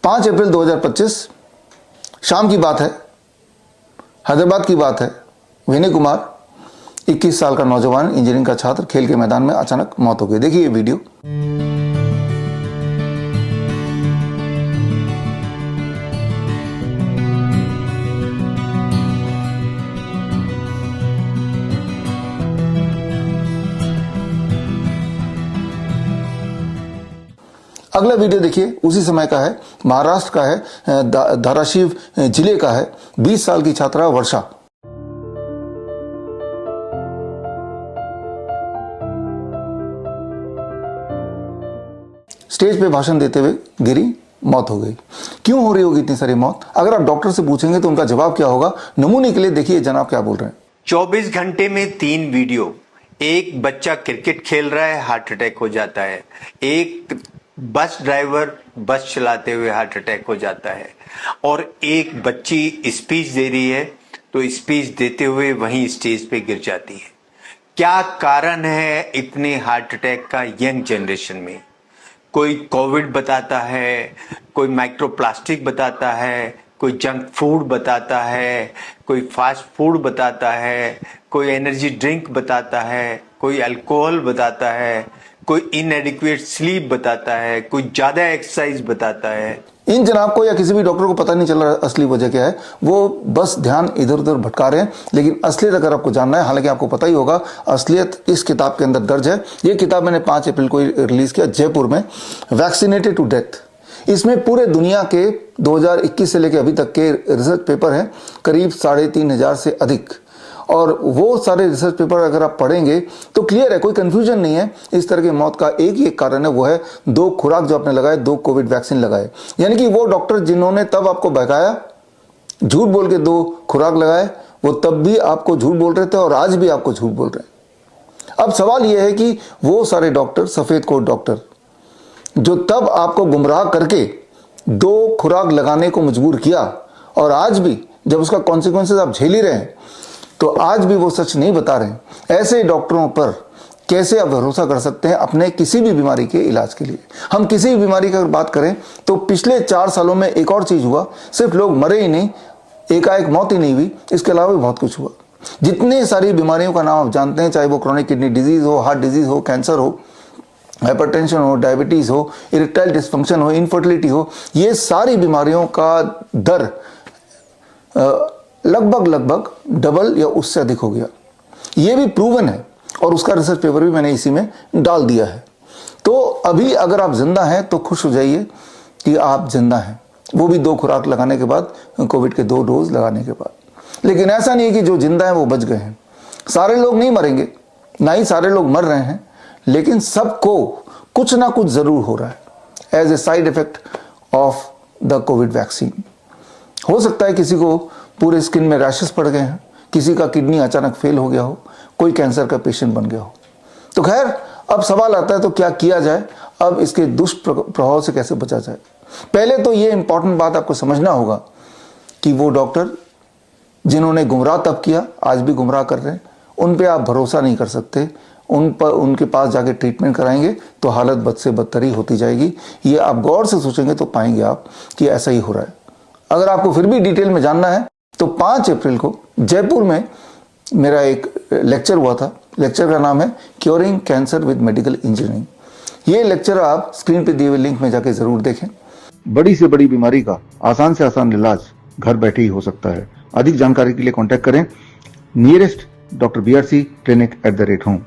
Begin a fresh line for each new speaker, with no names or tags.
5 अप्रैल 2025 शाम की बात है, हैदराबाद की बात है। विनय कुमार 21 साल का नौजवान इंजीनियरिंग का छात्र खेल के मैदान में अचानक मौत हो गई। देखिए ये वीडियो। अगला वीडियो देखिए, उसी समय का है, महाराष्ट्र का है, धाराशिव जिले का है। 20 साल की छात्रा वर्षा। स्टेज पे भाषण देते हुए गिरी, मौत हो गई। क्यों हो रही होगी इतनी सारी मौत? अगर आप डॉक्टर से पूछेंगे तो उनका जवाब क्या होगा? नमूने के लिए देखिए जनाब क्या बोल रहे हैं।
24 घंटे में 3 वीडियो। एक बच्चा क्रिकेट खेल रहा है, हार्ट अटैक हो जाता है। एक बस ड्राइवर बस चलाते हुए हार्ट अटैक हो जाता है। और एक बच्ची स्पीच दे रही है तो स्पीच देते हुए वहीं स्टेज पे गिर जाती है। क्या कारण है इतने हार्ट अटैक का यंग जनरेशन में? कोई कोविड बताता है, कोई माइक्रोप्लास्टिक बताता है, कोई जंक फूड बताता है, कोई फास्ट फूड बताता है, कोई एनर्जी ड्रिंक बताता है, कोई अल्कोहल बताता है, कोई इनएडिक्वेट स्लीप बताता है, कोई ज्यादा एक्सरसाइज बताता है।
इन जनाब को या किसी भी डॉक्टर को पता नहीं चल रहा असली वजह क्या है। वो बस ध्यान इधर उधर भटका रहे हैं। लेकिन असलियत अगर आपको जानना है, हालांकि आपको पता ही होगा, असलियत इस किताब के अंदर दर्ज है। ये किताब मैंने 5 अप्रैल को रिलीज किया जयपुर में, वैक्सीनेटेड टू डेथ। इसमें पूरे दुनिया के 2021 से लेकर अभी तक के रिसर्च पेपर हैं, करीब 3,500 से अधिक। और वो सारे रिसर्च पेपर अगर आप पढ़ेंगे तो क्लियर है, कोई कंफ्यूजन नहीं है। इस तरह की मौत का एक ही एक कारण है, वो है 2 खुराक जो आपने लगाए, 2 कोविड वैक्सीन लगाए। यानी कि वो डॉक्टर जिन्होंने तब आपको बहकाया, झूठ बोल के 2 खुराक लगाए, वो तब भी आपको झूठ बोल रहे थे और आज भी आपको झूठ बोल रहे हैं। अब सवाल यह है कि वो सारे डॉक्टर, सफेद कोट डॉक्टर, जो तब आपको गुमराह करके 2 खुराक लगाने को मजबूर किया, और आज भी जब उसका कॉन्सिक्वेंसेस आप झेल ही रहे हैं, तो आज भी वो सच नहीं बता रहे। ऐसे डॉक्टरों पर कैसे आप भरोसा कर सकते हैं अपने किसी भी बीमारी के इलाज के लिए? हम किसी भी बीमारी की अगर बात करें तो पिछले 4 सालों में एक और चीज हुआ। सिर्फ लोग मरे ही नहीं, एकाएक मौत ही नहीं हुई, इसके अलावा भी बहुत कुछ हुआ। जितने सारी बीमारियों का नाम आप जानते हैं, चाहे वो क्रोनिक किडनी डिजीज हो, हार्ट डिजीज हो, कैंसर हो, हाइपरटेंशन हो, डायबिटीज हो, इरेक्टाइल डिस्फंक्शन हो, इनफर्टिलिटी हो, ये सारी बीमारियों का दर लगभग डबल या उससे अधिक हो गया। ये भी प्रूवन है और उसका रिसर्च पेपर भी मैंने इसी में डाल दिया है। तो अभी अगर आप जिंदा हैं तो खुश हो जाइए कि आप जिंदा हैं, वो भी 2 खुराक लगाने के बाद, कोविड के 2 डोज लगाने के बाद। लेकिन ऐसा नहीं है कि जो जिंदा है वो बच गए हैं। सारे लोग नहीं मरेंगे, ना ही सारे लोग मर रहे हैं, लेकिन सबको कुछ ना कुछ जरूर हो रहा है as a side effect of the COVID vaccine. हो सकता है किसी को पूरे स्किन में रैशेस पड़ गए हैं, किसी का किडनी अचानक फेल हो गया हो, कोई कैंसर का पेशेंट बन गया हो। तो खैर, अब सवाल आता है तो क्या किया जाए, अब इसके दुष्प्रभाव से कैसे बचा जाए? पहले तो ये इंपॉर्टेंट बात आपको समझना होगा कि वो डॉक्टर जिन्होंने गुमराह तब किया, आज भी गुमराह कर रहे हैं, उन पे आप भरोसा नहीं कर सकते। उनके पास जाके ट्रीटमेंट कराएंगे तो हालत बद से बदतर ही होती जाएगी। ये आप गौर से सोचेंगे तो पाएंगे आप कि ऐसा ही हो रहा है। अगर आपको फिर भी डिटेल में जानना है तो 5 अप्रैल को जयपुर में मेरा एक लेक्चर हुआ था। लेक्चर का नाम है curing cancer with medical engineering. ये लेक्चर आप स्क्रीन पे दिए हुए लिंक में जाके जरूर देखें। बड़ी से बड़ी बीमारी का आसान से आसान इलाज घर बैठे ही हो सकता है। अधिक जानकारी के लिए कांटेक्ट करें nearest doctor BRC clinic @home।